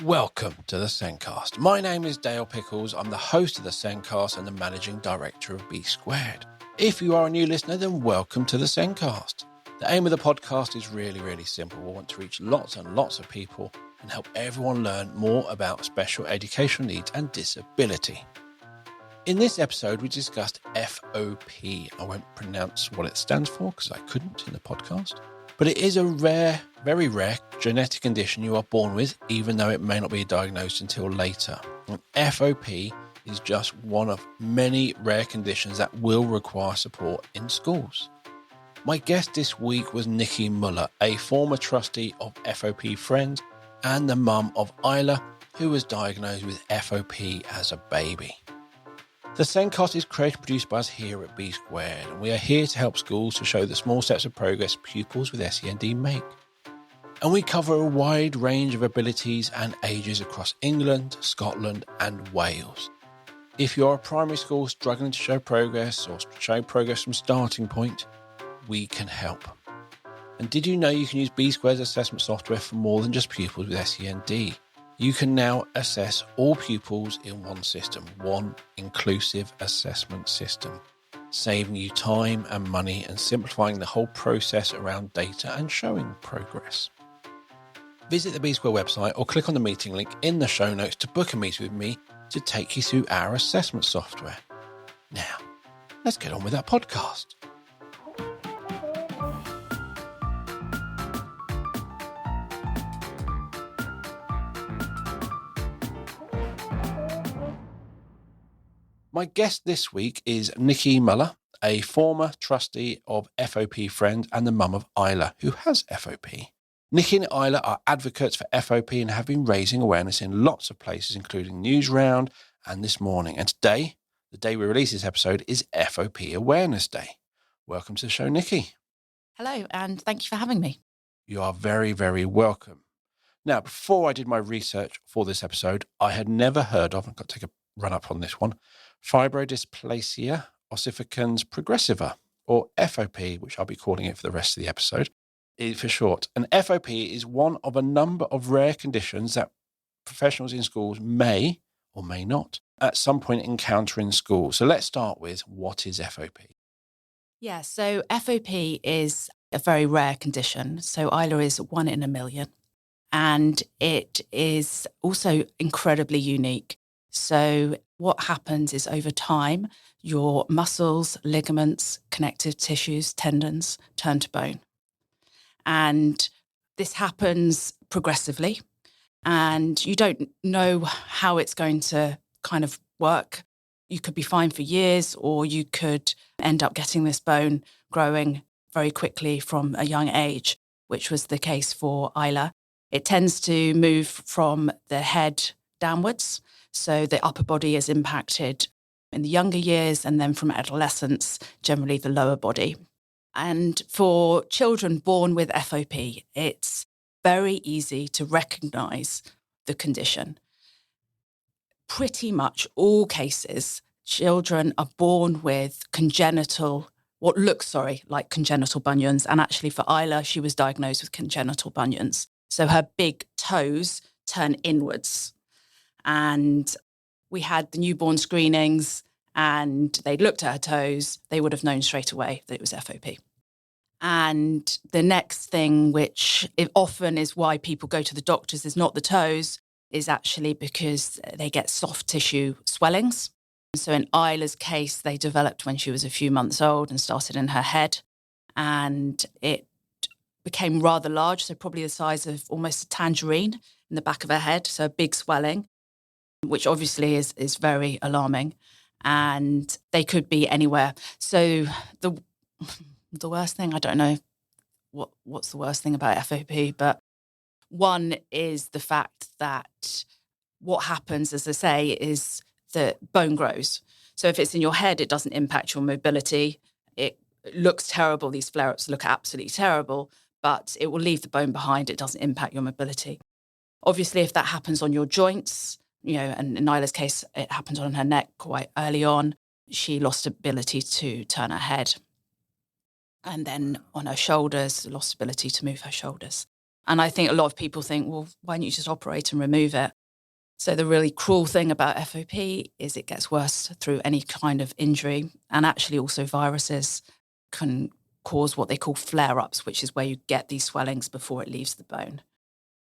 Welcome to the Sencast. My name is Dale Pickles. I'm the host of the Sencast and the managing director of B Squared. If you are a new listener, then welcome to the Sencast. The aim of the podcast is really simple. We want to reach lots and lots of people and help everyone learn more about special educational needs and disability. In this episode, we discussed FOP. I won't pronounce what it stands for because I couldn't in the podcast. But it is a rare, very rare genetic condition you are born with, even though it may not be diagnosed until later. And FOP is just one of many rare conditions that will require support in schools. My guest this week was Nicky Muller, a former trustee of FOP Friends and the mum of Isla, who was diagnosed with FOP as a baby. The Sencast is created and produced by us here at B Squared, and we are here to help schools to show the small steps of progress pupils with SEND make. And we cover a wide range of abilities and ages across England, Scotland and Wales. If you're a primary school struggling to show progress or show progress from starting point, we can help. And did you know you can use B Squared's assessment software for more than just pupils with SEND? You can now assess all pupils in one system, one inclusive assessment system, saving you time and money and simplifying the whole process around data and showing progress. Visit the B Square website or click on the meeting link in the show notes to book a meeting with me to take you through our assessment software. Now, let's get on with that podcast. My guest this week is Nicky Muller, a former trustee of FOP Friends and the mum of Isla, who has FOP. Nicky and Isla are advocates for FOP and have been raising awareness in lots of places, including Newsround and This Morning. And today, the day we release this episode, is FOP Awareness Day. Welcome to the show, Nicky. Hello, and thank you for having me. You are very welcome. Now, before I did my research for this episode, I had never heard of, I've got to take a run up on this one, Fibrodysplasia Ossificans Progressiva, or FOP, which I'll be calling it for the rest of the episode, for short. And FOP is one of a number of rare conditions that professionals in schools may or may not at some point encounter in school. So let's start with, what is FOP? Yeah, so FOP is a very rare condition. So Isla is 1 in a million, and it is also incredibly unique. So what happens is over time, your muscles, ligaments, connective tissues, tendons turn to bone. And this happens progressively, and you don't know how it's going to kind of work. You could be fine for years, or you could end up getting this bone growing very quickly from a young age, which was the case for Isla. It tends to move from the head downwards. So the upper body is impacted in the younger years, and then from adolescence, generally the lower body. And for children born with FOP, it's very easy to recognise the condition. Pretty much all cases, children are born with what looks like congenital bunions. And actually for Isla, she was diagnosed with congenital bunions. So her big toes turn inwards. And we had the newborn screenings, and they looked at her toes. They would have known straight away that it was FOP. And the next thing, which often is why people go to the doctors, is not the toes, is actually because they get soft tissue swellings. So in Isla's case, they developed when she was a few months old and started in her head. And it became rather large, so probably the size of almost a tangerine in the back of her head, so a big swelling, which obviously is very alarming, and they could be anywhere. So the worst thing, I don't know what's the worst thing about FOP, but one is the fact that what happens, as I say, is that bone grows. So if it's in your head, it doesn't impact your mobility. It looks terrible. These flare-ups look absolutely terrible, but it will leave the bone behind. It doesn't impact your mobility. Obviously, if that happens on your joints, and in Isla's case, it happened on her neck quite early on, she lost ability to turn her head. And then on her shoulders, lost ability to move her shoulders. And I think a lot of people think, well, why don't you just operate and remove it? So the really cruel thing about FOP is it gets worse through any kind of injury. And actually also viruses can cause what they call flare-ups, which is where you get these swellings before it leaves the bone.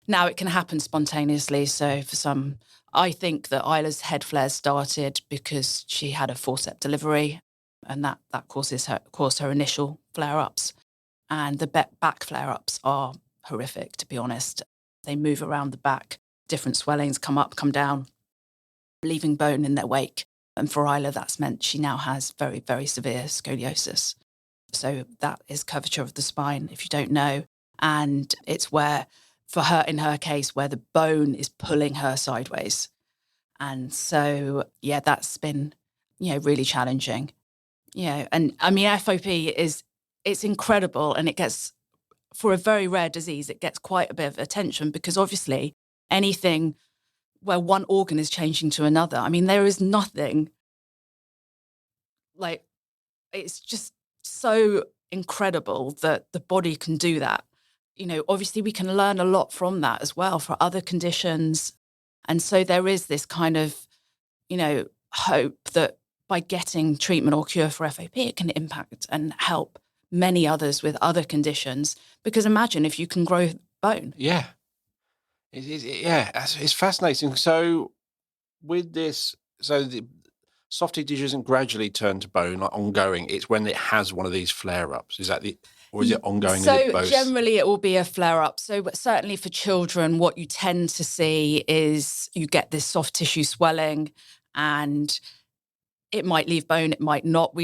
Now, it can happen spontaneously. So for some, I think that Isla's head flares started because she had a forceps delivery, and that caused her initial flare-ups. And the back flare-ups are horrific, to be honest. They move around the back, different swellings come up, come down, leaving bone in their wake. And for Isla, that's meant she now has very, very severe scoliosis. So that is curvature of the spine, if you don't know. And it's where, for her, in her case, where the bone is pulling her sideways. And so, yeah, that's been, really challenging. And I mean, FOP it's incredible, and it gets, for a very rare disease, it gets quite a bit of attention because obviously anything where one organ is changing to another, I mean, there is nothing like, it's just so incredible that the body can do that. Obviously we can learn a lot from that as well for other conditions. And so there is this kind of, hope that by getting treatment or cure for FOP, it can impact and help many others with other conditions. Because imagine if you can grow bone. Yeah. It's fascinating. So with this, the soft tissue doesn't gradually turn to bone, like ongoing. It's when it has one of these flare-ups. Is that or is it ongoing? So generally it will be a flare-up. So certainly for children, what you tend to see is you get this soft tissue swelling, and it might leave bone, it might not.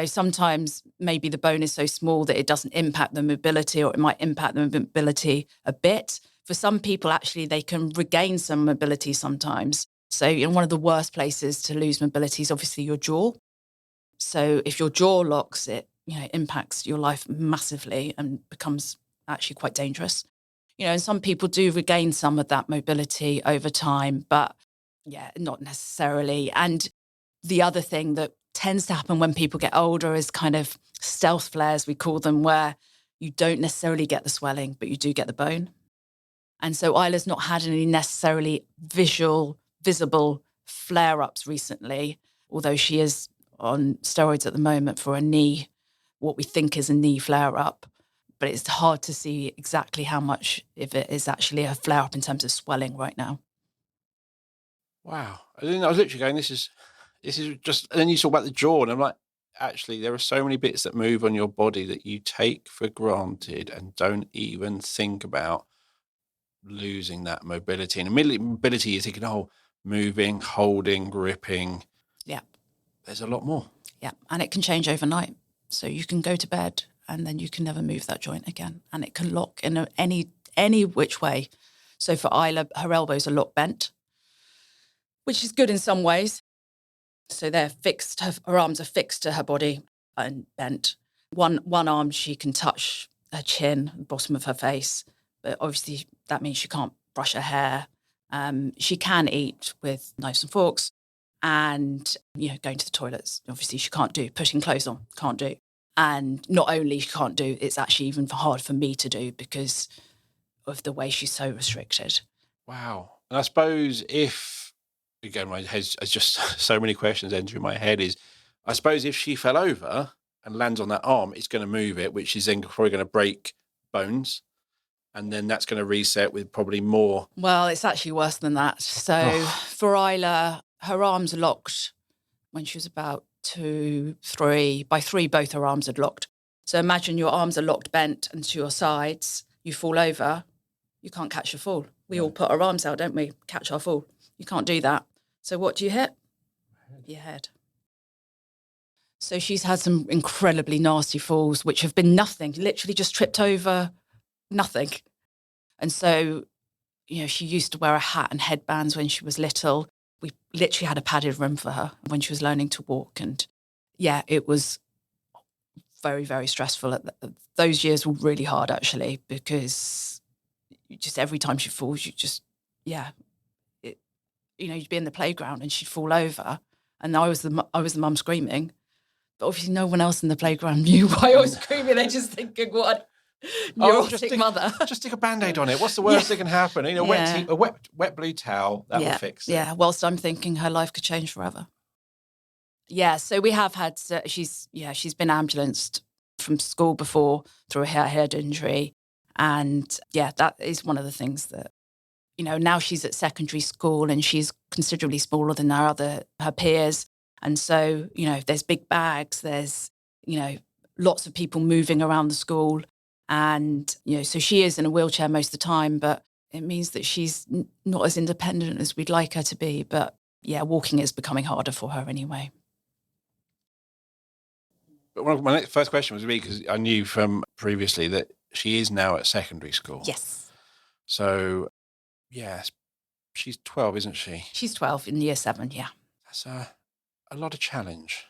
Sometimes maybe the bone is so small that it doesn't impact the mobility, or it might impact the mobility a bit. For some people, actually, they can regain some mobility sometimes. So one of the worst places to lose mobility is obviously your jaw. So if your jaw locks, it impacts your life massively and becomes actually quite dangerous. And some people do regain some of that mobility over time, but not necessarily. And the other thing that tends to happen when people get older is kind of stealth flares, we call them, where you don't necessarily get the swelling, but you do get the bone. And so Isla's not had any necessarily visible flare-ups recently, although she is on steroids at the moment for a knee, what we think is a knee flare-up. But it's hard to see exactly how much, if it is actually a flare-up in terms of swelling right now. Wow. I was literally going, this is just, and then you talk about the jaw, and I'm like, actually, there are so many bits that move on your body that you take for granted and don't even think about losing that mobility. And mobility, you're thinking, moving, holding, gripping. Yeah. There's a lot more. Yeah. And it can change overnight. So you can go to bed and then you can never move that joint again. And it can lock in any which way. So for Isla, her elbows are lock bent, which is good in some ways. So they're fixed, her arms are fixed to her body and bent. One arm, she can touch her chin, the bottom of her face. But obviously that means she can't brush her hair. She can eat with knives and forks, and, going to the toilets. Obviously she can't do. Putting clothes on, can't do. And not only she can't do, it's actually even hard for me to do because of the way she's so restricted. Wow. And I suppose again, my head's just so many questions entering my head I suppose if she fell over and lands on that arm, it's going to move it, which is then probably going to break bones. And then that's going to reset with probably more. Well, it's actually worse than that. So for Isla, her arms are locked when she was about 2, 3. By 3, both her arms had locked. So imagine your arms are locked, bent, and to your sides. You fall over, you can't catch your fall. We all put our arms out, don't we? Catch our fall. You can't do that. So what do you hit? Your head. So she's had some incredibly nasty falls, which have been nothing, literally just tripped over, nothing. And so, she used to wear a hat and headbands when she was little. We literally had a padded room for her when she was learning to walk. And it was very, very stressful. Those years were really hard, actually, because just every time she falls, you'd be in the playground and she'd fall over, and I was the mum screaming, but obviously no one else in the playground knew why I was screaming. They're just thinking, what neurotic mother. Just stick a Band-Aid on it. What's the worst that can happen? You know, a wet blue towel, that will fix it. Yeah, whilst I'm thinking her life could change forever. Yeah, so we have had, she's been ambulanced from school before through a head injury. And yeah, that is one of the things that, you know, now she's at secondary school and she's considerably smaller than her peers. And so, you know, there's big bags, there's, you know, lots of people moving around the school. And, you know, so she is in a wheelchair most of the time, but it means that she's not as independent as we'd like her to be. But yeah, walking is becoming harder for her anyway. But my first question was really because I knew from previously that she is now at secondary school. Yes. So, yes, she's 12, isn't she? She's 12 in year 7, yeah. That's a lot of challenge.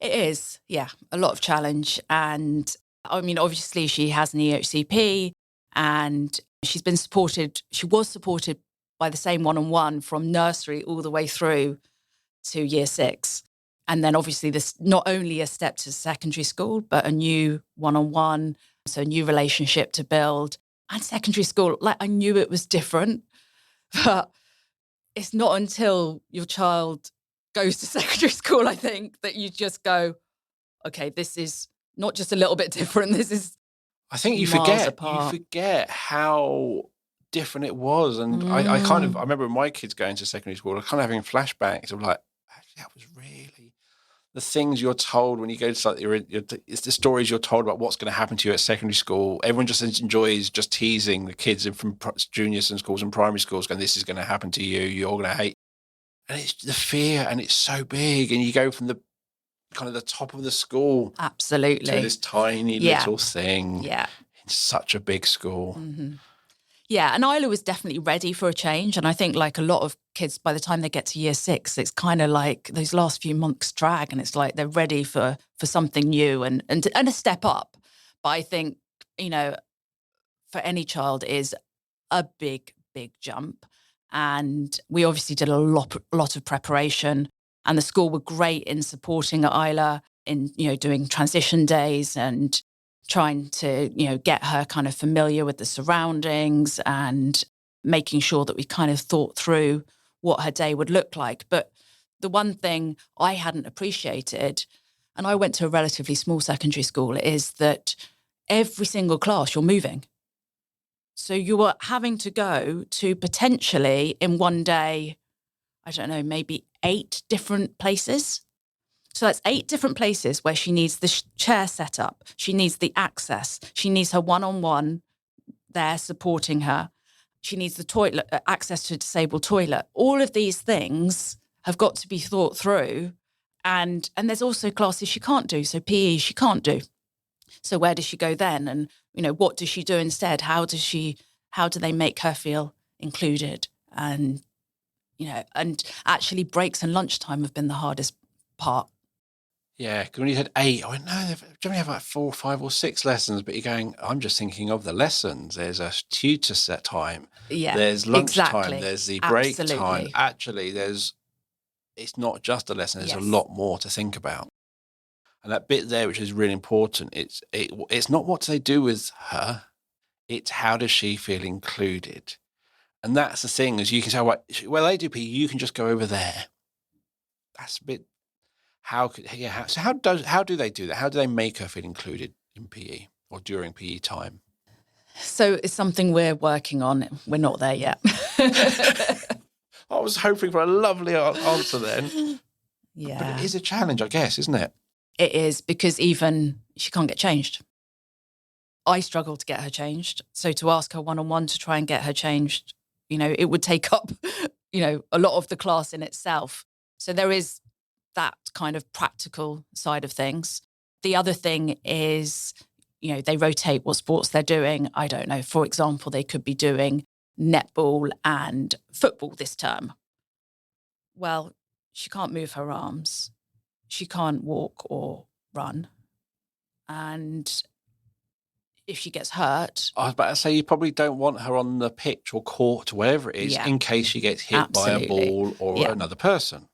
It is, yeah, a lot of challenge. And I mean, obviously she has an EHCP and she was supported by the same one-on-one from nursery all the way through to year 6. And then obviously this not only a step to secondary school, but a new one-on-one, so a new relationship to build. And secondary school, like I knew it was different, but it's not until your child goes to secondary school, I think, that you just go, okay, this is not just a little bit different. This is I think you forget how different it was. And I remember my kids going to secondary school, I kind of having flashbacks of like, actually, that was really the things you're told when you go to like it's the stories you're told about what's going to happen to you at secondary school. Everyone just enjoys just teasing the kids from junior schools and primary schools, going, "This is going to happen to you. You're going to hate." And it's the fear, and it's so big, and you go from the kind of the top of the school, absolutely, to this tiny little thing, in such a big school. Mm-hmm. Yeah, and Isla was definitely ready for a change. And I think like a lot of kids, by the time they get to year 6, it's kind of like those last few months drag and it's like they're ready for something new and a step up. But I think, you know, for any child is a big, big jump. And we obviously did a lot of preparation and the school were great in supporting Isla in, you know, doing transition days and trying to, you know, get her kind of familiar with the surroundings and making sure that we kind of thought through what her day would look like. But the one thing I hadn't appreciated, and I went to a relatively small secondary school, is that every single class you're moving. So you were having to go to potentially in one day, I don't know, maybe 8 different places. So that's 8 different places where she needs the chair set up. She needs the access. She needs her one-on-one there supporting her. She needs the toilet, access to a disabled toilet. All of these things have got to be thought through. And there's also classes she can't do. So PE she can't do. So where does she go then? And, you know, what does she do instead? How do they make her feel included? And, you know, and actually breaks and lunchtime have been the hardest part. Yeah, because when you had 8, I went, no, they generally have like 4, 5 or 6 lessons, but you're going, I'm just thinking of the lessons. There's a tutor set time. Yeah, there's lunchtime. Exactly. There's the break Absolutely. time. Actually, it's not just a lesson. There's a lot more to think about. And that bit there, which is really important, it's not what do they do with her. It's how does she feel included. And that's the thing, is you can say, well, they do PE, you can just go over there. That's a bit... How do they do that? How do they make her feel included in PE or during PE time? So it's something we're working on. We're not there yet. I was hoping for a lovely answer then. Yeah. But it is a challenge, I guess, isn't it? It is, because even she can't get changed. I struggle to get her changed. So to ask her one-on-one to try and get her changed, you know, it would take up, you know, a lot of the class in itself. So there is that kind of practical side of things. The other thing is, you know, they rotate what sports they're doing. I don't know. For example, they could be doing netball and football this term. Well, she can't move her arms. She can't walk or run. And if she gets hurt... I was about to say, you probably don't want her on the pitch or court or whatever it is in case she gets hit by a ball or another person.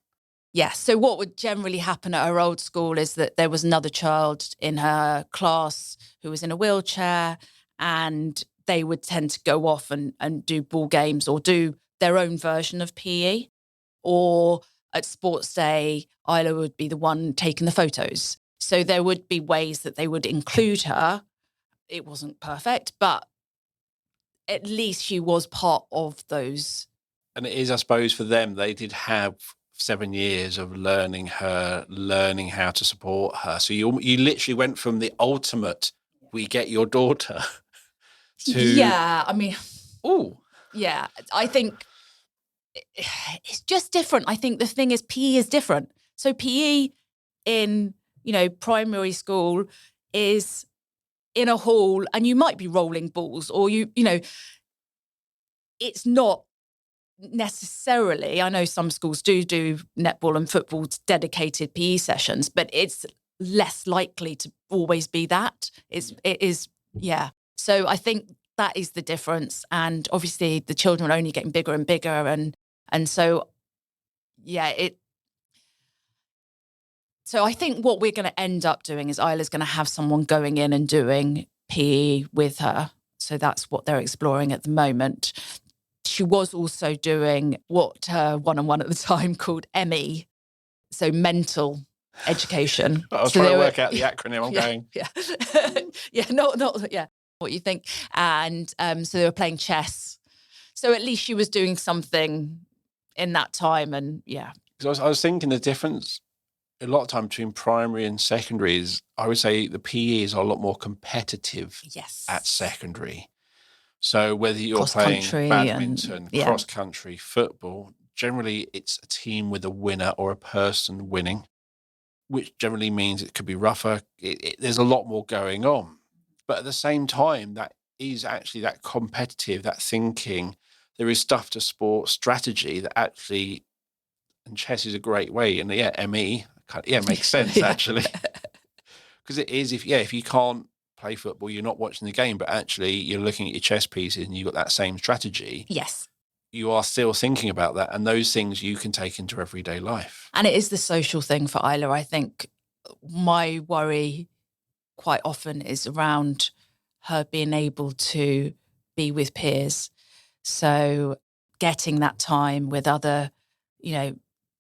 Yes. So what would generally happen at her old school is that there was another child in her class who was in a wheelchair and they would tend to go off and do ball games or do their own version of PE. Or at sports day, Isla would be the one taking the photos. So there would be ways that they would include her. It wasn't perfect, but at least she was part of those. And it is, I suppose, for them, they did have 7 years of learning her, learning how to support her. So you literally went from the ultimate, we get your daughter, to... Yeah, I mean... Oh. Yeah, I think it's just different. I think the thing is PE is different. So PE in, primary school is in a hall and you might be rolling balls or it's not necessarily, I know some schools do netball and football dedicated PE sessions, but it's less likely to always be that. It is. So I think that is the difference. And obviously the children are only getting bigger and bigger. And so, So I think what we're going to end up doing is Isla's going to have someone going in and doing PE with her. So that's what they're exploring at the moment. She was also doing what her one-on-one at the time called ME, so mental education. I was trying to work out the acronym. I'm going. Yeah, not what you think. And so they were playing chess. So at least she was doing something in that time. And Because I was thinking the difference a lot of time between primary and secondary is, I would say the PEs are a lot more competitive at secondary. So whether you're playing badminton, cross-country, football, generally it's a team with a winner or a person winning, which generally means it could be rougher. There's a lot more going on. But at the same time, that is actually that competitive, that thinking. There is stuff to sport strategy that actually, and chess is a great way. And ME, makes sense actually. Because it is, if you can't play football, you're not watching the game, but actually you're looking at your chess pieces and you've got that same strategy. Yes. You are still thinking about that, and those things you can take into everyday life. And it is the social thing for Isla. I think my worry quite often is around her being able to be with peers. So getting that time with other,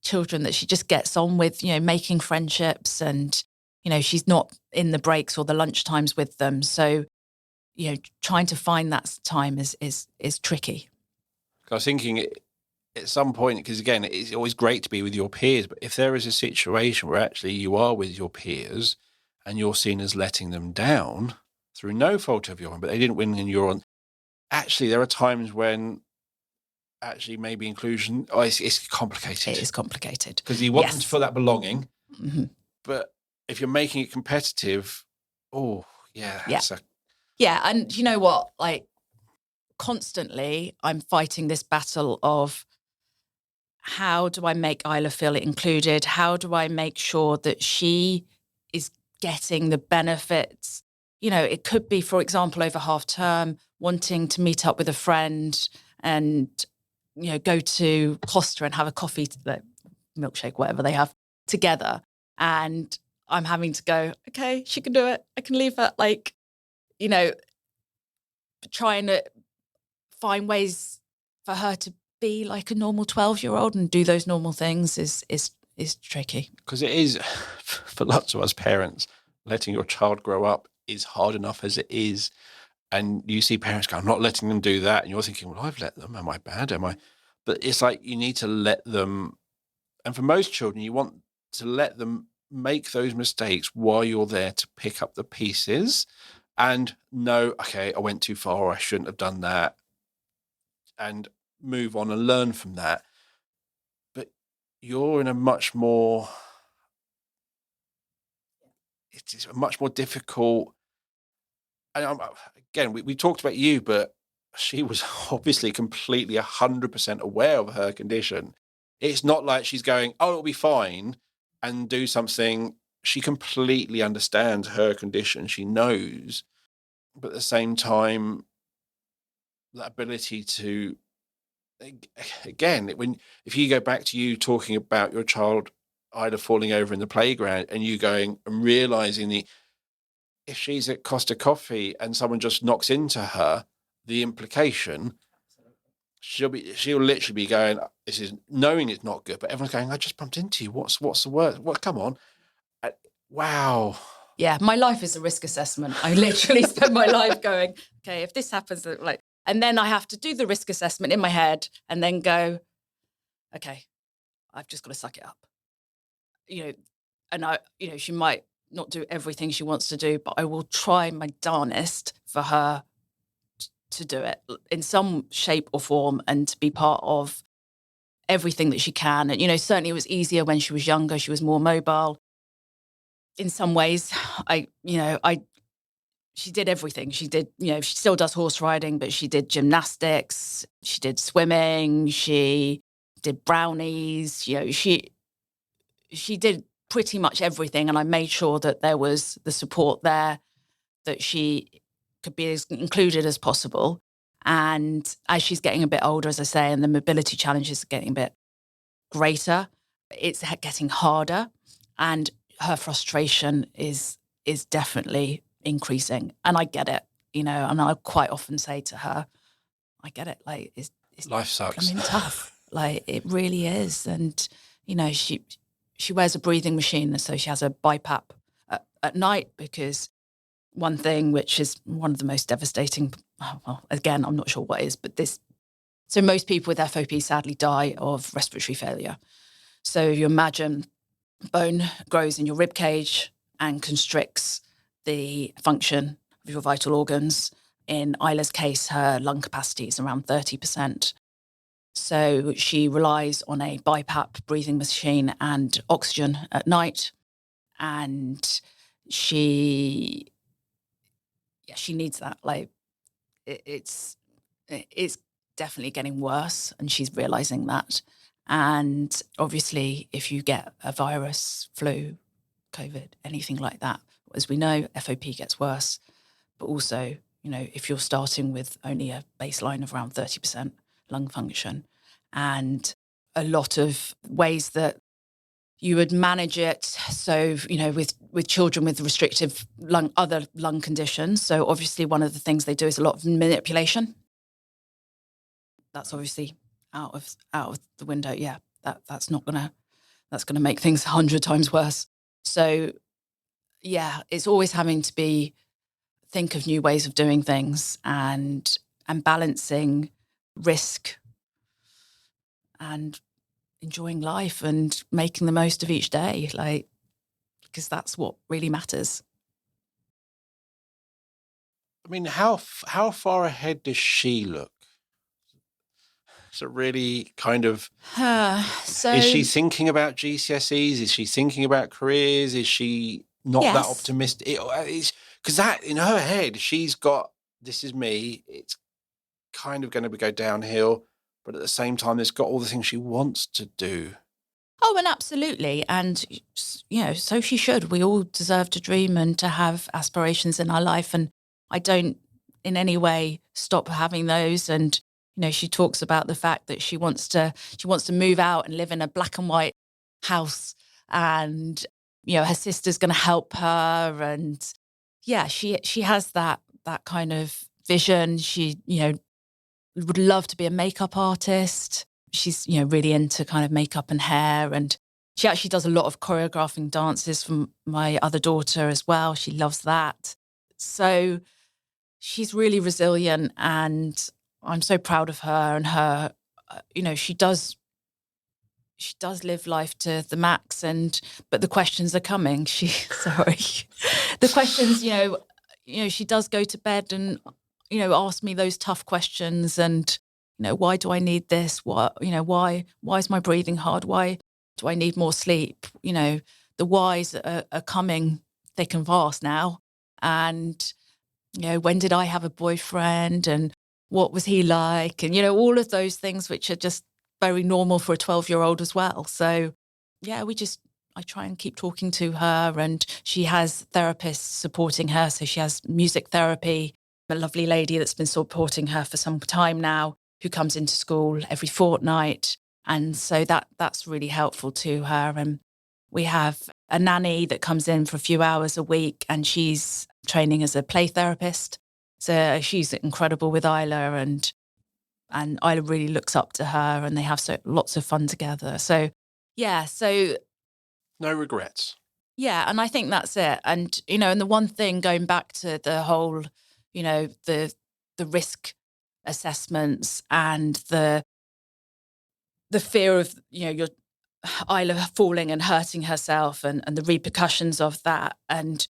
children that she just gets on with, making friendships, and, she's not in the breaks or the lunch times with them. So, trying to find that time is tricky. I was thinking at some point, because again, it's always great to be with your peers, but if there is a situation where actually you are with your peers and you're seen as letting them down through no fault of your own, but they didn't win and you're on, actually there are times when actually maybe inclusion, it's complicated. It is complicated. Because you want them to feel that belonging, but if you're making it competitive, and you know what, constantly I'm fighting this battle of how do I make Isla feel included? How do I make sure that she is getting the benefits? It could be, for example, over half term, wanting to meet up with a friend and, go to Costa and have a coffee, milkshake, whatever they have together. And I'm having to go, okay, she can do it. I can leave her, trying to find ways for her to be like a normal 12-year-old and do those normal things is tricky. Because it is, for lots of us parents, letting your child grow up is hard enough as it is. And you see parents go, I'm not letting them do that. And you're thinking, well, I've let them. Am I bad? But it's like you need to let them. And for most children, you want to let them make those mistakes while you're there to pick up the pieces and know, okay, I went too far, or I shouldn't have done that, and move on and learn from that. But you're in a much more, it's a much more difficult, and again, we talked about you, but she was obviously completely 100% aware of her condition. It's not like she's going, oh, it'll be fine, and do something. She completely understands her condition. She knows, but at the same time, that ability to, again, if you go back to you talking about your child either falling over in the playground and you going and realizing if she's at Costa Coffee and someone just knocks into her, the implication, she'll literally be going, this is knowing it's not good, but everyone's going, I just bumped into you. What's the word? What? Come on. Wow. Yeah, my life is a risk assessment. I literally spend my life going, okay, if this happens, and then I have to do the risk assessment in my head and then go, okay, I've just got to suck it up. She might not do everything she wants to do, but I will try my darnest for her to do it in some shape or form and to be part of everything that she can. And, certainly it was easier when she was younger. She was more mobile. In some ways, she did everything. She did, she still does horse riding, but she did gymnastics, she did swimming, she did brownies, she did pretty much everything. And I made sure that there was the support there, that she could be as included as possible. And as she's getting a bit older, as I say, and the mobility challenges are getting a bit greater, it's getting harder. And her frustration is definitely increasing. And I get it, and I quite often say to her, I get it. Like, it's life sucks. Tough. Like, it really is. And, she wears a breathing machine. So she has a BiPAP at night, because one thing, which is one of the most devastating, well, again, I'm not sure what is, but so most people with FOP sadly die of respiratory failure. So you imagine bone grows in your rib cage and constricts the function of your vital organs. In Isla's case, her lung capacity is around 30%. So she relies on a BiPAP breathing machine and oxygen at night. And she needs that. Like, it's definitely getting worse, and she's realizing that. And obviously, if you get a virus, flu, COVID, anything like that, as we know, FOP gets worse. But also, if you're starting with only a baseline of around 30% lung function, and a lot of ways that you would manage it. So, with children with restrictive other lung conditions. So obviously one of the things they do is a lot of manipulation. That's obviously out of the window. Yeah, that's gonna make things 100 times worse. So yeah, it's always having to think of new ways of doing things and balancing risk and enjoying life and making the most of each day, because that's what really matters. I mean, how far ahead does she look? So really kind of, is she thinking about GCSEs? Is she thinking about careers? Is she not that optimistic? Because that in her head, she's got, this is me. It's kind of going to go downhill. But at the same time, there's got all the things she wants to do. Oh, and absolutely. And, so she should. We all deserve to dream and to have aspirations in our life. And I don't in any way stop having those. And, she talks about the fact that she wants to move out and live in a black and white house. And, her sister's going to help her. And yeah, she has that kind of vision. She, would love to be a makeup artist. She's, really into kind of makeup and hair. And she actually does a lot of choreographing dances from my other daughter as well. She loves that. So she's really resilient, and I'm so proud of her. And her, she does live life to the max. But the questions are coming. The questions, she does go to bed and, ask me those tough questions. And, why do I need this? Why is my breathing hard? Why do I need more sleep? The whys are coming thick and fast now. And, when did I have a boyfriend? And what was he like? And, all of those things, which are just very normal for a 12-year-old as well. So, yeah, I try and keep talking to her, and she has therapists supporting her. So she has music therapy, a lovely lady that's been supporting her for some time now, who comes into school every fortnight. And so that's really helpful to her. And we have a nanny that comes in for a few hours a week, and she's training as a play therapist. So she's incredible with Isla, and Isla really looks up to her, and they have lots of fun together. So, yeah, so... No regrets. Yeah, and I think that's it. And, and the one thing going back to the whole, the risk assessments and the fear of, your Isla falling and hurting herself and the repercussions of that. And,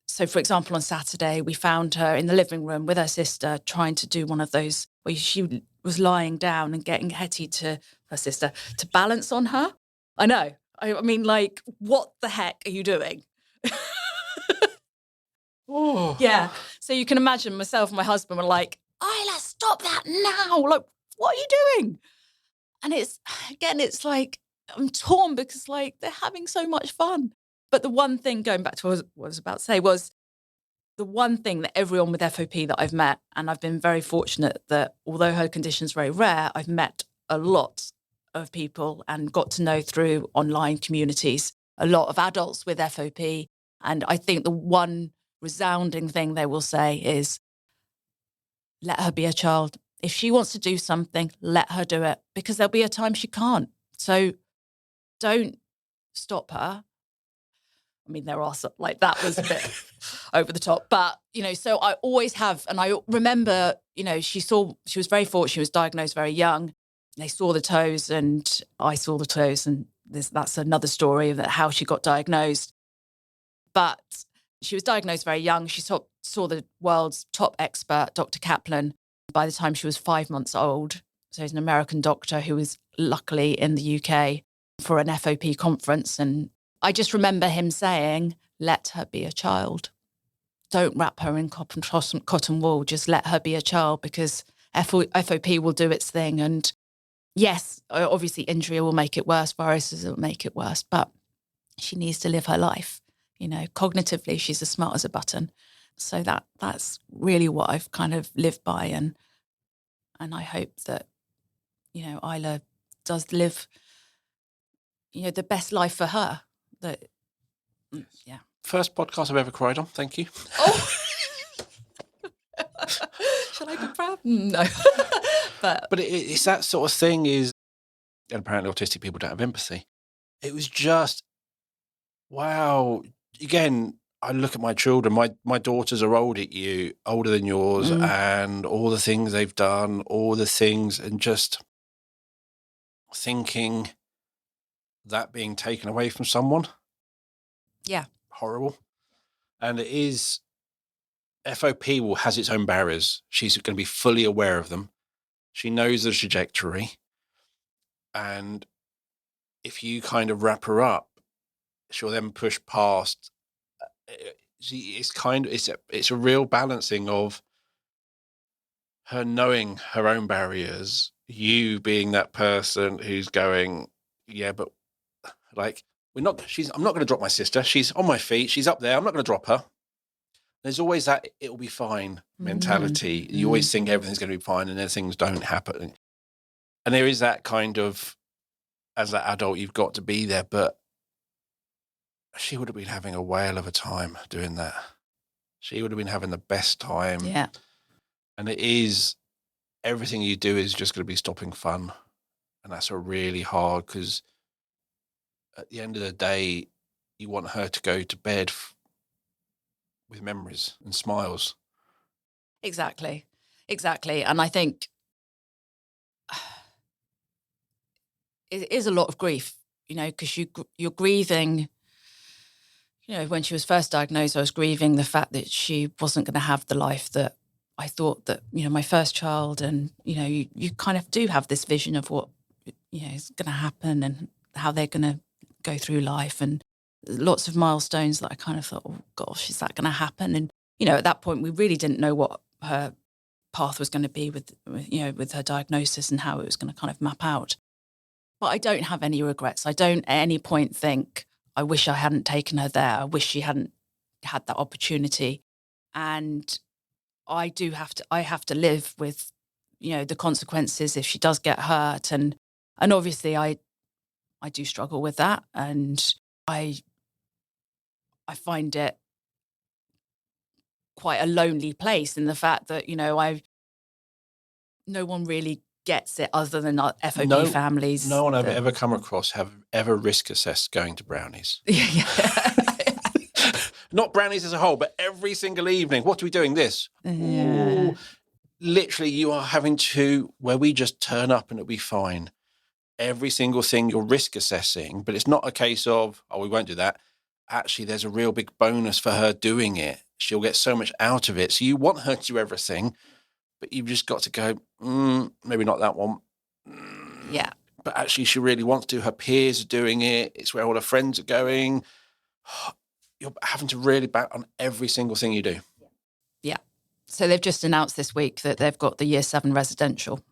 so for example, on Saturday, we found her in the living room with her sister trying to do one of those where she was lying down and getting Hetty, to her sister, to balance on her. I know. I mean, like, what the heck are you doing? Oh. Yeah. So you can imagine myself and my husband were like, Isla, stop that now. Like, what are you doing? And it's like, I'm torn because, like, they're having so much fun. But the one thing, going back to what I was about to say, was the one thing that everyone with FOP that I've met, and I've been very fortunate that although her condition's very rare, I've met a lot of people and got to know through online communities a lot of adults with FOP. And I think the one resounding thing they will say is, let her be a child. If she wants to do something, let her do it, because there'll be a time she can't. So don't stop her. I mean, there are some, like, that was a bit over the top, but, so I always have, and I remember, she was very fortunate. She was diagnosed very young. They saw the toes and I saw the toes, and that's another story of how she got diagnosed. But she was diagnosed very young. She saw the world's top expert, Dr. Kaplan, by the time she was 5 months old. So he's an American doctor who was luckily in the UK for an FOP conference. And I just remember him saying, let her be a child. Don't wrap her in cotton wool. Just let her be a child, because FOP will do its thing. And yes, obviously injury will make it worse. Viruses will make it worse. But she needs to live her life. Cognitively, she's as smart as a button. So that's really what I've kind of lived by. And I hope that, Isla does live, the best life for her. That, yeah. First podcast I've ever cried on. Thank you. Oh, shall I be proud? No, but it's that sort of thing. And apparently autistic people don't have empathy. It was just, wow. Again, I look at my children. My daughters are older than yours, and all the things they've done, all the things, and just thinking that being taken away from someone. Yeah. Horrible. And it is, FOP has its own barriers. She's going to be fully aware of them. She knows the trajectory. And if you kind of wrap her up, she'll then push past. It's a real balancing of her knowing her own barriers, you being that person who's going, yeah, but like, I'm not going to drop my sister. She's on my feet. She's up there. I'm not going to drop her. There's always that it'll be fine mentality. You always think everything's going to be fine, and then things don't happen. And there is that kind of, as that adult, you've got to be there, but she would have been having a whale of a time doing that. She would have been having the best time. Yeah. And it is, everything you do is just going to be stopping fun. And that's a really hard, because at the end of the day, you want her to go to bed with memories and smiles. Exactly. And I think it is a lot of grief, because you're grieving. When she was first diagnosed, I was grieving the fact that she wasn't going to have the life that I thought that, my first child, and, you kind of do have this vision of what, is going to happen and how they're going to go through life, and lots of milestones that I kind of thought, oh gosh, is that going to happen? And, at that point, we really didn't know what her path was going to be with her diagnosis and how it was going to kind of map out. But I don't have any regrets. I don't at any point think, I wish I hadn't taken her there. I wish she hadn't had that opportunity. And I have to live with, the consequences if she does get hurt. And obviously I do struggle with that. And I I find it quite a lonely place in the fact that, no one really gets it other than our FOP families. No one I've ever come across have ever risk assessed going to brownies. Yeah. Not brownies as a whole, but every single evening. What are we doing this? Yeah. Ooh, literally, you are having to, where we just turn up and it'll be fine. Every single thing you're risk assessing, but it's not a case of, oh, we won't do that. Actually, there's a real big bonus for her doing it. She'll get so much out of it. So you want her to do everything, but you've just got to go, maybe not that one. Yeah. But actually, she really wants to. Her peers are doing it. It's where all her friends are going. You're having to really bat on every single thing you do. Yeah. So they've just announced this week that they've got the Year 7 residential.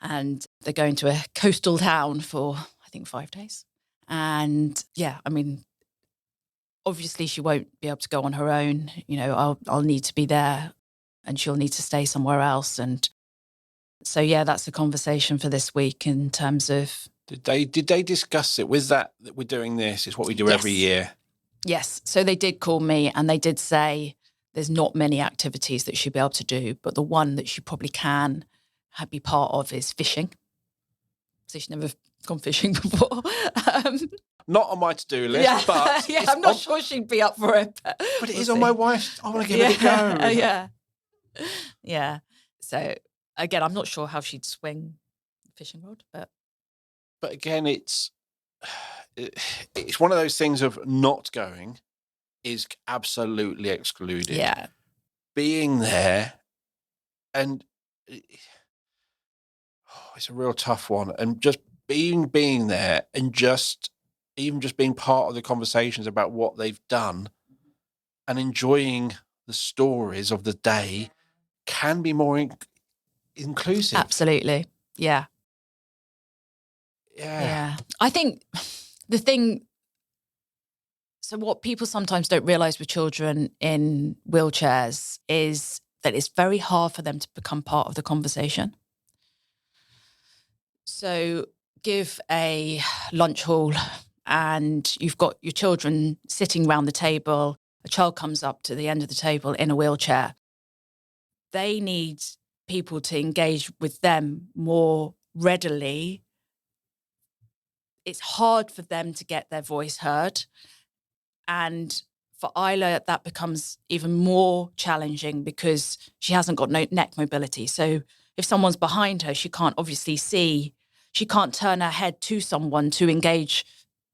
And they're going to a coastal town for, I think, 5 days. And yeah, I mean, obviously she won't be able to go on her own. I'll need to be there and she'll need to stay somewhere else. And so, yeah, that's a conversation for this week in terms of... Did they discuss it with that we're doing this? It's what we do every year. Yes. So they did call me and they did say there's not many activities that she'll be able to do, but the one that she probably can be part of is fishing. So she's never gone fishing before. Not on my to-do list, but... Yeah, I'm not sure she'd be up for it. But it is on my wife's. I want to give it a go. Yeah. Yeah. So, again, I'm not sure how she'd swing the fishing rod, but... But again, it's one of those things of not going is absolutely excluded. Yeah. Being there, and it's a real tough one. And just being there and even just being part of the conversations about what they've done and enjoying the stories of the day can be more inclusive. Absolutely. Yeah. Yeah. I think the thing, so what people sometimes don't realize with children in wheelchairs is that it's very hard for them to become part of the conversation. So give a lunch hall and you've got your children sitting around the table. A child comes up to the end of the table in a wheelchair. They need people to engage with them more readily. It's hard for them to get their voice heard. And for Isla, that becomes even more challenging because she hasn't got no neck mobility. So if someone's behind her, she can't obviously see. She can't turn her head to someone to engage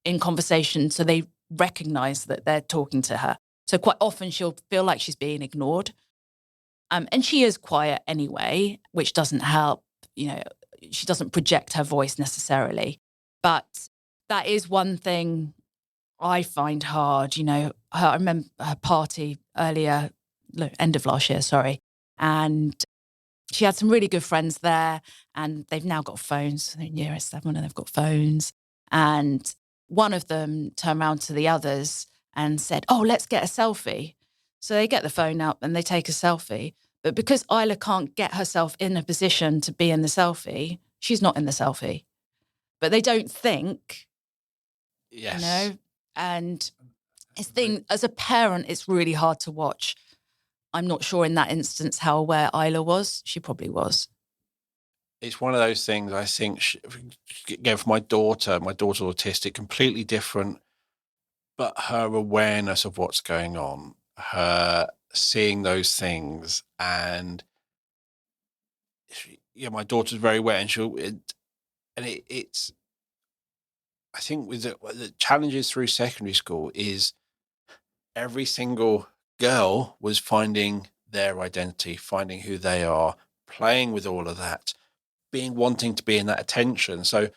in conversation so they recognize that they're talking to her. So quite often she'll feel like she's being ignored. And she is quiet anyway, which doesn't help. She doesn't project her voice necessarily. But that is one thing I find hard. I remember her party end of last year, sorry. And she had some really good friends there and they've now got phones. They're in year 7 and they've got phones. And one of them turned around to the others and said, oh, let's get a selfie. So they get the phone out and they take a selfie. But because Isla can't get herself in a position to be in the selfie, she's not in the selfie. But they don't think, yes. And as a parent, it's really hard to watch. I'm not sure in that instance how aware Isla was. She probably was. It's one of those things, I think, again, for my daughter's autistic, completely different, but her awareness of what's going on, her seeing those things, and my daughter's very aware, and it's, I think with the challenges through secondary school is every single girl was finding their identity, finding who they are, playing with all of that, wanting to be in that attention. So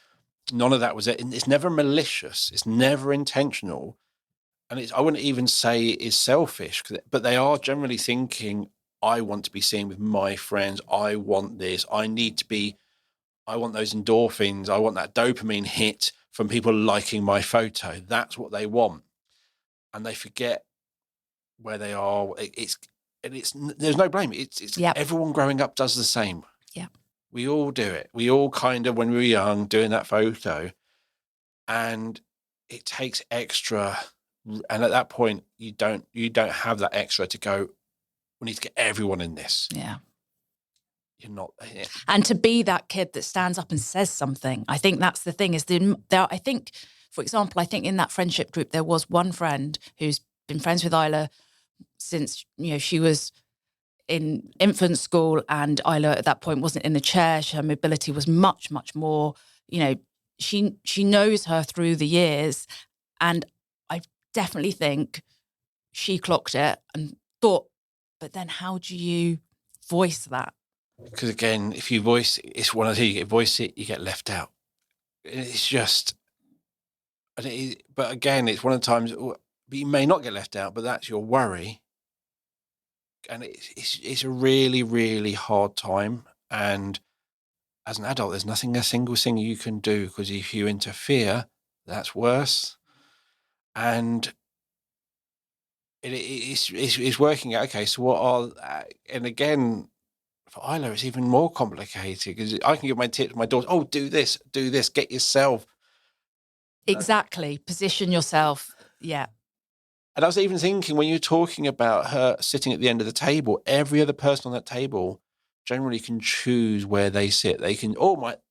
none of that was it. It's never malicious. It's never intentional. And I wouldn't even say it's selfish, but they are generally thinking, I want to be seen with my friends. I want this. I want those endorphins. I want that dopamine hit from people liking my photo. That's what they want. And they forget where they are. There's no blame. It's Yep. Everyone growing up does the same. Yeah. We all do it. We all kind of, when we were young, doing that photo, and it takes extra And at that point, you don't have that extra to go, we need to get everyone in this. Yeah. You're not. Yeah. And to be that kid that stands up and says something, I think that's the thing. I think, for example, I think in that friendship group there was one friend who's been friends with Isla since she was in infant school, and Isla at that point wasn't in the chair. Her mobility was much, much more. She knows her through the years, and I definitely think she clocked it and thought, but then how do you voice that? Because again, if you voice it, it's one of the, you voice it, you get left out. It's just, but again, it's one of the times, you may not get left out, but that's your worry. And it's a really, really hard time. And as an adult, there's nothing, a single thing you can do, because if you interfere, that's worse. And it's working out. Okay, so what are, and again, for Isla, it's even more complicated, because I can give my tip to my daughter, oh, do this, get yourself. Exactly. Position yourself. Yeah. And I was even thinking, when you're talking about her sitting at the end of the table, every other person on that table generally can choose where they sit. They can,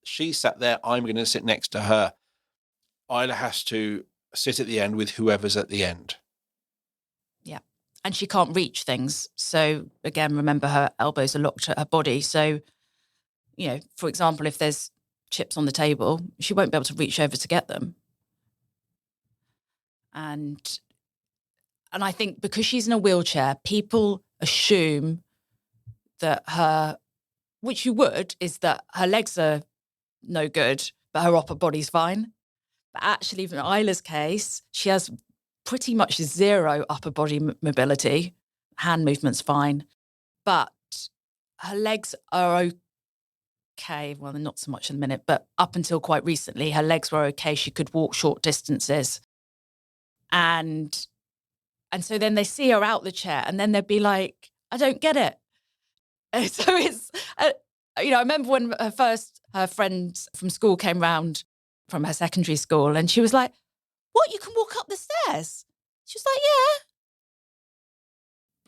she sat there, I'm going to sit next to her. Isla has to sit at the end with whoever's at the end. Yeah. And she can't reach things. So again, remember, her elbows are locked at her body. So, for example, if there's chips on the table, she won't be able to reach over to get them. And I think because she's in a wheelchair, people assume that which you would, is that her legs are no good, but her upper body's fine. But actually, in Isla's case, she has pretty much zero upper body mobility. Hand movement's fine, but her legs are okay. Well, they're not so much in a minute, but up until quite recently, her legs were okay. She could walk short distances. And so then they see her out the chair, and then they'd be like, I don't get it. And so it's, I remember when her friend from school came round from her secondary school, and she was like, what, you can walk up the stairs? She was like,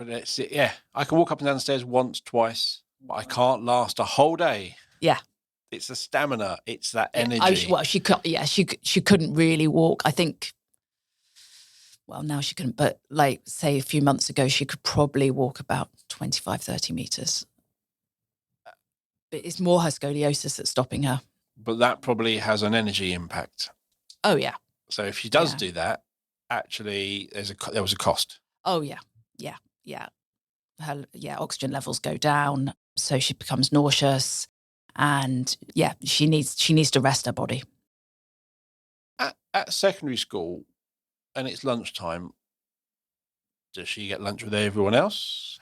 yeah. But yeah, I can walk up and down the stairs once, twice, but I can't last a whole day. Yeah. It's the stamina. It's that energy. She couldn't really walk. I think, well, now she couldn't, but like, say a few months ago, she could probably walk about 25, 30 meters. But it's more her scoliosis that's stopping her. But that probably has an energy impact. Oh, yeah. So if she does do that, actually, there was a cost. Oh, yeah. Her oxygen levels go down, so she becomes nauseous, and she needs to rest her body. At secondary school, and it's lunchtime, does she get lunch with everyone else?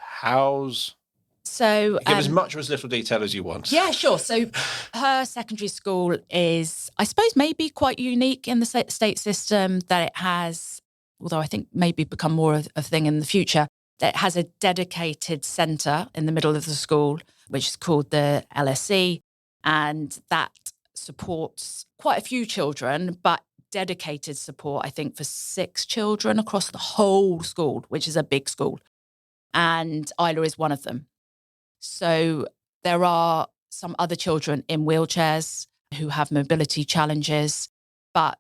So give as much or as little detail as you want. Yeah, sure. So her secondary school is, I suppose, maybe quite unique in the state system, that it has, although I think maybe become more of a thing in the future, that it has a dedicated centre in the middle of the school, which is called the LSE, and that supports quite a few children, but dedicated support, I think, for 6 children across the whole school, which is a big school. And Isla is one of them. So there are some other children in wheelchairs who have mobility challenges, but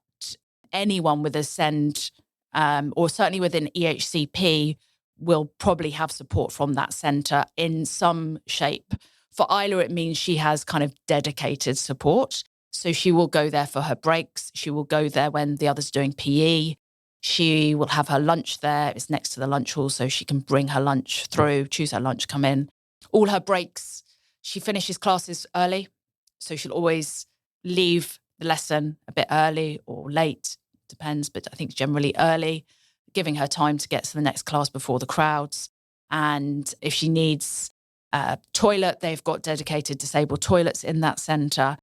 anyone with a SEND, or certainly within EHCP, will probably have support from that centre in some shape. For Isla, it means she has kind of dedicated support. So she will go there for her breaks. She will go there when the others are doing PE. She will have her lunch there. It's next to the lunch hall, so she can bring her lunch through, choose her lunch, come in. All her breaks, she finishes classes early. So she'll always leave the lesson a bit early or late, depends, but I think generally early, giving her time to get to the next class before the crowds. And if she needs a toilet, they've got dedicated disabled toilets in that centre.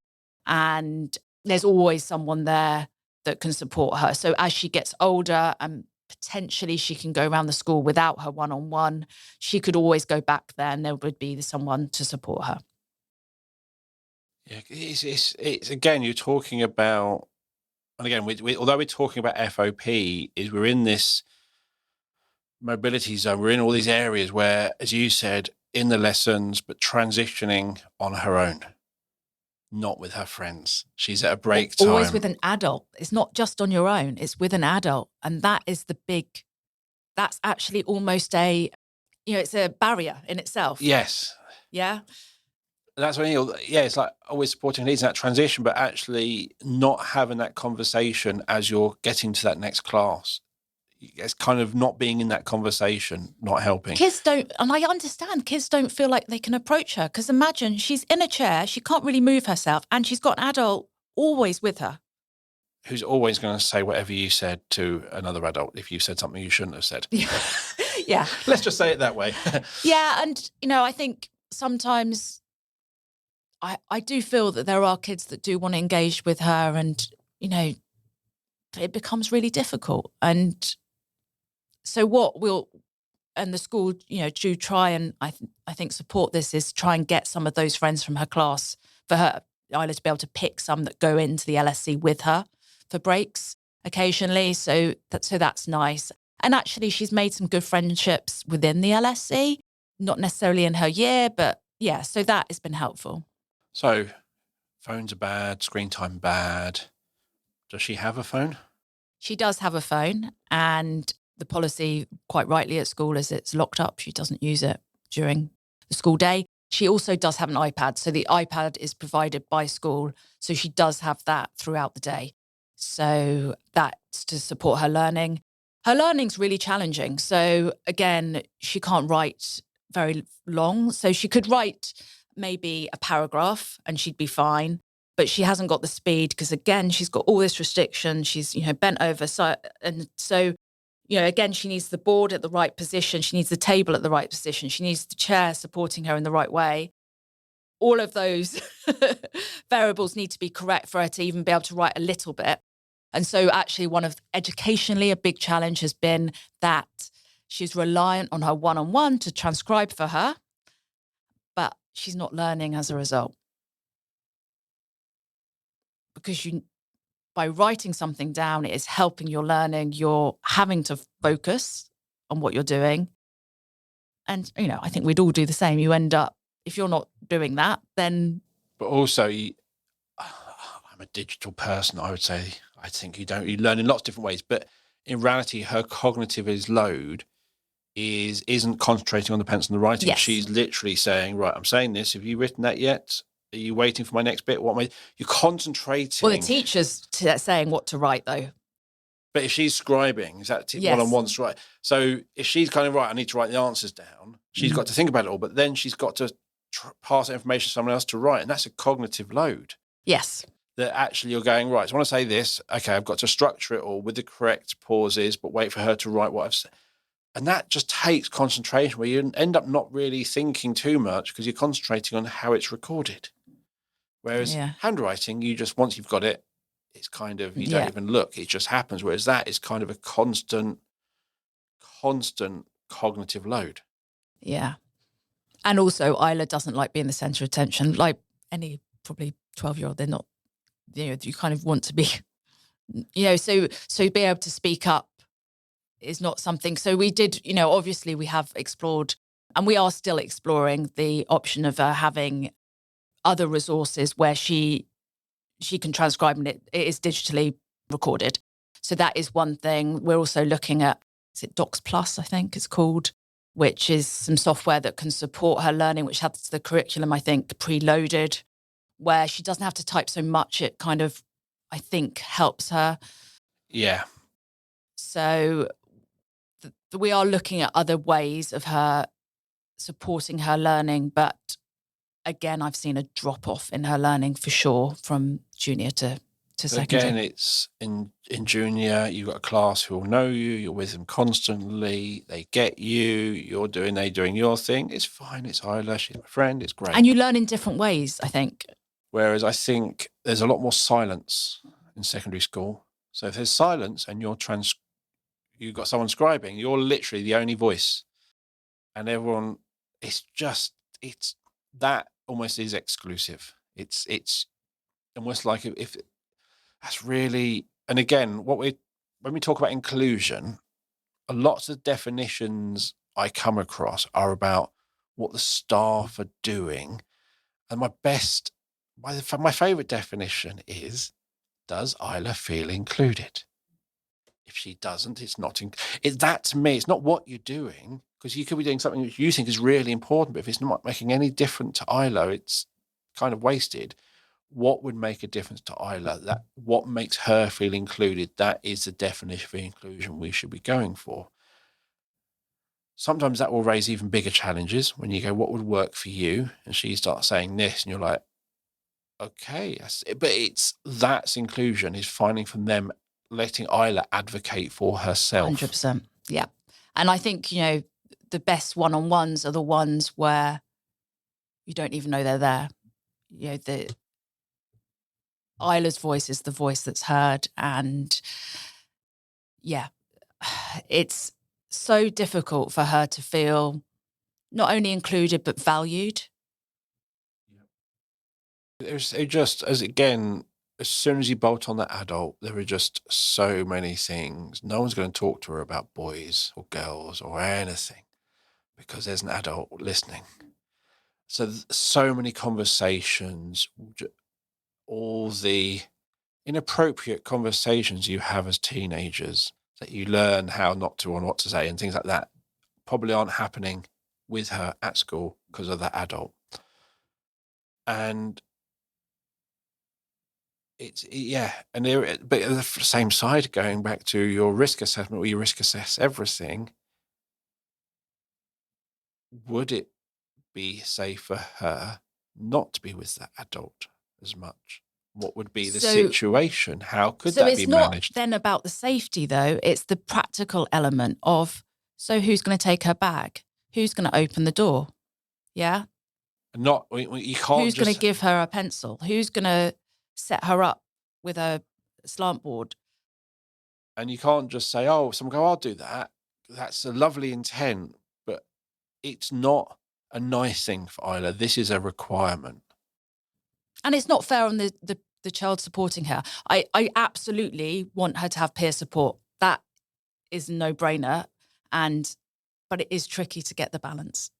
And there's always someone there that can support her. So as she gets older, and potentially she can go around the school without her one-on-one, she could always go back there and there would be someone to support her. Yeah, it's again, you're talking about And again, although we're talking about FOP, is we're in this mobility zone. We're in all these areas where, as you said, in the lessons, but transitioning on her own, not with her friends. She's at a break time. Always with an adult. It's not just on your own. It's with an adult. And that is that's actually almost it's a barrier in itself. Yes. Yeah. That's when it's like always supporting needs in that transition, but actually not having that conversation as you're getting to that next class. It's kind of not being in that conversation, not helping. Kids don't, and I understand, kids don't feel like they can approach her, because imagine she's in a chair, she can't really move herself, and she's got an adult always with her. Who's always going to say whatever you said to another adult if you said something you shouldn't have said. Yeah. Let's just say it that way. Yeah, and, I think sometimes I do feel that there are kids that do want to engage with her, and, it becomes really difficult. And so and the school, do try and I think support this, is try and get some of those friends from her class for her, Isla, to be able to pick some that go into the LSC with her for breaks occasionally. So that's nice. And actually she's made some good friendships within the LSC, not necessarily in her year, but yeah, so that has been helpful. So phones are bad, screen time bad. Does she have a phone? She does have a phone, and the policy, quite rightly at school, is it's locked up. She doesn't use it during the school day. She also does have an iPad. So the iPad is provided by school. So she does have that throughout the day. So that's to support her learning. Her learning's really challenging. So again, she can't write very long. So she could write maybe a paragraph and she'd be fine. But she hasn't got the speed because, again, she's got all this restriction. She's, bent over. So again, she needs the board at the right position. She needs the table at the right position. She needs the chair supporting her in the right way. All of those variables need to be correct for her to even be able to write a little bit. And so actually educationally, a big challenge has been that she's reliant on her one-on-one to transcribe for her, but she's not learning as a result. Because by writing something down, it is helping your learning. You're having to focus on what you're doing. And, I think we'd all do the same. You end up, if you're not doing that, then... But also, I'm a digital person, I would say. I think you learn in lots of different ways. But in reality, her cognitive load isn't concentrating on the pencil and the writing. Yes. She's literally saying, right, I'm saying this. Have you written that yet? Are you waiting for my next bit? You're concentrating? Well, the teacher's saying what to write, though. But if she's scribing, is that yes. one-on-one to write? So if she's kind of, right, I need to write the answers down, she's got to think about it all, but then she's got to pass that information to someone else to write, and that's a cognitive load. Yes. That actually you're going, right, so I want to say this, okay, I've got to structure it all with the correct pauses, but wait for her to write what I've said. And that just takes concentration, where you end up not really thinking too much because you're concentrating on how it's recorded. Whereas handwriting, you just, once you've got it, it's kind of, you don't even look, it just happens. Whereas that is kind of a constant cognitive load. Yeah. And also, Isla doesn't like being the centre of attention. Like any probably 12-year-old, they're not, you kind of want to be, so be able to speak up is not something. So we did, obviously we have explored, and we are still exploring the option of having other resources where she can transcribe, and it is digitally recorded. So that is one thing. We're also looking at, is it Docs Plus, I think it's called, which is some software that can support her learning, which has the curriculum, I think, preloaded, where she doesn't have to type so much. It kind of, I think, helps her. Yeah. So we are looking at other ways of her supporting her learning, but again, I've seen a drop off in her learning for sure from junior to secondary. Again, it's in junior, you've got a class who will know you, you're with them constantly, they get you, they're doing your thing. It's fine, it's Isla, she's my friend, it's great. And you learn in different ways, I think. Whereas I think there's a lot more silence in secondary school. So if there's silence and you've got someone scribing, you're literally the only voice. And everyone, it's that almost is exclusive. It's almost like if that's really And again, when we talk about inclusion, lots of definitions I come across are about what the staff are doing. And my favorite definition is, does Isla feel included? If she doesn't, it's not. That to me, it's not what you're doing, because you could be doing something that you think is really important, but if it's not making any difference to Isla, it's kind of wasted. What would make a difference to Isla? What makes her feel included? That is the definition of inclusion we should be going for. Sometimes that will raise even bigger challenges when you go, what would work for you? And she starts saying this, and you're like, okay, but that's inclusion, is finding from them, letting Isla advocate for herself. 100%. Yeah. And I think, the best one-on-ones are the ones where you don't even know they're there. Isla's voice is the voice that's heard. And yeah, it's so difficult for her to feel not only included, but valued. As soon as you bolt on that adult, there are just so many things. No one's going to talk to her about boys or girls or anything because there's an adult listening. So many conversations, all the inappropriate conversations you have as teenagers that you learn how not to or what to say and things like that probably aren't happening with her at school because of that adult. And but at the same side, going back to your risk assessment, where you risk assess everything, would it be safe for her not to be with that adult as much? What would be the situation? How could that be managed? So it's not then about the safety, though. It's the practical element of, so who's going to take her bag? Who's going to open the door? Yeah? You can't. Who's going to give her a pencil? Who's going to set her up with a slant board? And you can't just say, oh, someone go, I'll do that. That's a lovely intent, but it's not a nice thing for Isla. This is a requirement. And it's not fair on the child supporting her. I absolutely want her to have peer support. That is a no-brainer. But it is tricky to get the balance.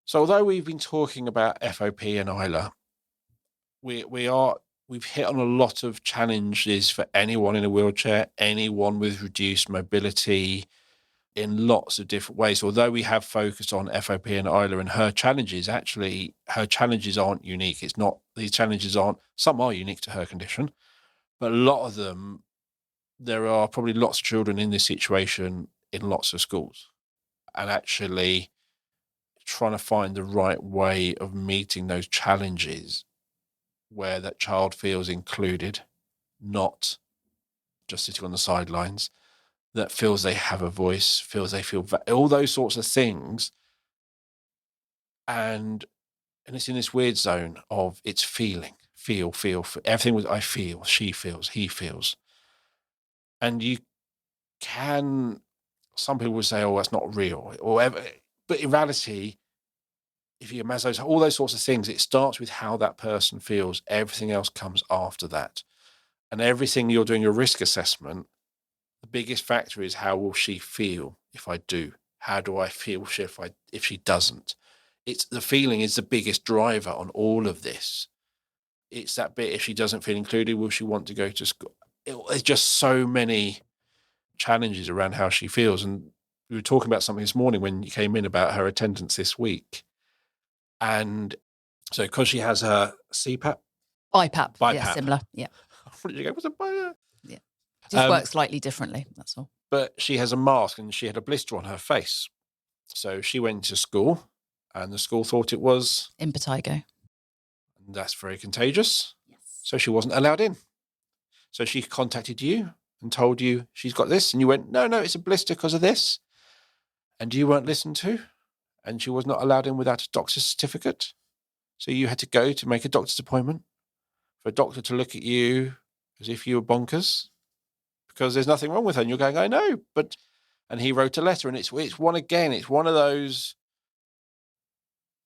So although we've been talking about FOP and Isla, we've hit on a lot of challenges for anyone in a wheelchair, anyone with reduced mobility, in lots of different ways. Although we have focused on FOP and Isla and her challenges aren't unique. Some are unique to her condition, but a lot of them, there are probably lots of children in this situation in lots of schools. And actually trying to find the right way of meeting those challenges where that child feels included, not just sitting on the sidelines, that feels they have a voice, feels they feel all those sorts of things. And it's in this weird zone of it's feeling, feel, everything was I feel, she feels, he feels. And some people would say, oh, that's not real, or whatever. But in reality, if you imagine all those sorts of things, it starts with how that person feels. Everything else comes after that. And everything you're doing your risk assessment, the biggest factor is how will she feel if I do? How do I feel if she doesn't? It's the feeling is the biggest driver on all of this. It's that bit, if she doesn't feel included, will she want to go to school? There's just so many challenges around how she feels. And we were talking about something this morning when you came in about her attendance this week. And so because she has her CPAP? BiPAP. Yeah, similar. Yeah. What did you go? Was it BiPAP? Yeah. Just works slightly differently, that's all. But she has a mask and she had a blister on her face. So she went to school and the school thought it was impetigo. And that's very contagious. Yes. So she wasn't allowed in. So she contacted you and told you she's got this. And you went, no, it's a blister because of this. And you weren't listened to. And she was not allowed in without a doctor's certificate. So you had to go to make a doctor's appointment for a doctor to look at you as if you were bonkers because there's nothing wrong with her. And you're going, I know. And he wrote a letter. And it's one of those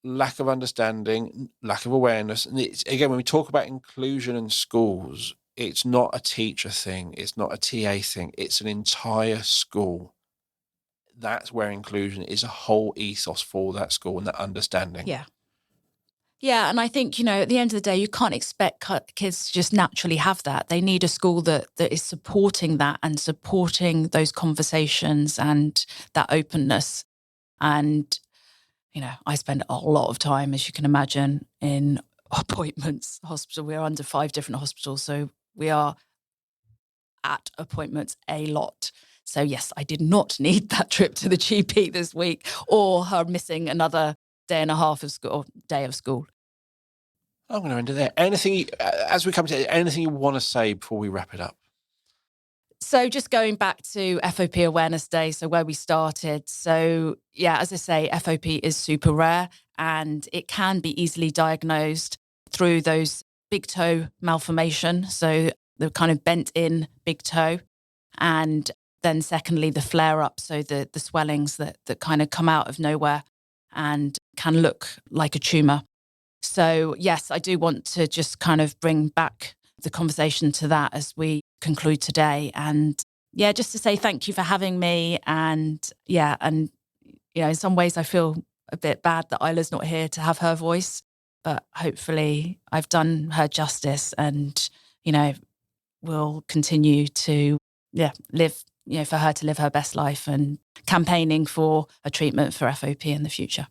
lack of understanding, lack of awareness. And it's, again, when we talk about inclusion in schools, it's not a teacher thing. It's not a TA thing. It's an entire school. That's where inclusion is a whole ethos for that school and that understanding. Yeah. Yeah, and I think, at the end of the day, you can't expect kids to just naturally have that. They need a school that is supporting that and supporting those conversations and that openness. And, I spend a lot of time, as you can imagine, in appointments, hospital. We're under 5 different hospitals, so we are at appointments a lot. So yes, I did not need that trip to the GP this week or her missing another day and a half of school, or day of school. I'm going to end it there. Anything, as we come to it, anything you want to say before we wrap it up? So just going back to FOP Awareness Day, so where we started. So yeah, as I say, FOP is super rare and it can be easily diagnosed through those big toe malformation. So the kind of bent in big toe. And then secondly, the flare up. So the swellings that kind of come out of nowhere and can look like a tumor. So yes, I do want to just kind of bring back the conversation to that as we conclude today. And yeah, just to say thank you for having me. And yeah, and in some ways I feel a bit bad that Isla's not here to have her voice, but hopefully I've done her justice and, will continue to live, for her to live her best life and campaigning for a treatment for FOP in the future.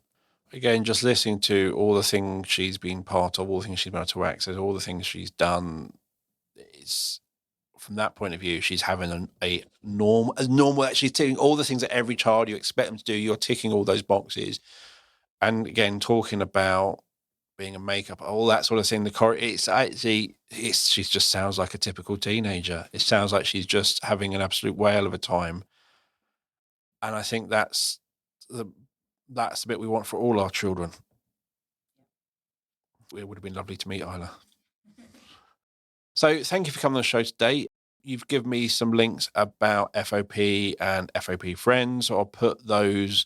Again, just listening to all the things she's been part of, all the things she's been able to access, all the things she's done, it's from that point of view, she's having a normal, she's ticking all the things that every child you expect them to do. You're ticking all those boxes. And again, talking about being a makeup, all that sort of thing. She just sounds like a typical teenager. It sounds like she's just having an absolute whale of a time. And I think that's the bit we want for all our children. It would have been lovely to meet Isla. So thank you for coming on the show today. You've given me some links about FOP and FOP Friends. I'll put those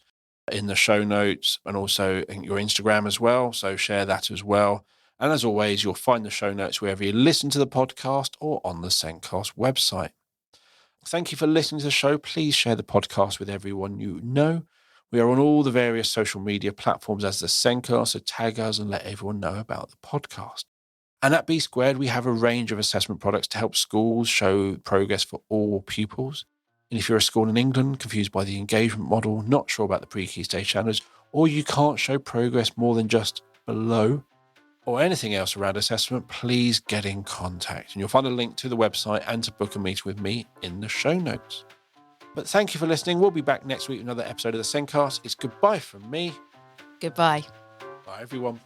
in the show notes and also in your Instagram as well. So share that as well. And as always, you'll find the show notes wherever you listen to the podcast or on the Sendcast website. Thank you for listening to the show. Please share the podcast with everyone you know. We are on all the various social media platforms as the Sendcast, so tag us and let everyone know about the podcast. And at B Squared, we have a range of assessment products to help schools show progress for all pupils. And if you're a school in England confused by the engagement model, not sure about the pre-key stage standards, or you can't show progress more than just below, or anything else around assessment, please get in contact. And you'll find a link to the website and to book a meeting with me in the show notes. But thank you for listening. We'll be back next week with another episode of the Sendcast. It's goodbye from me. Goodbye. Bye, everyone.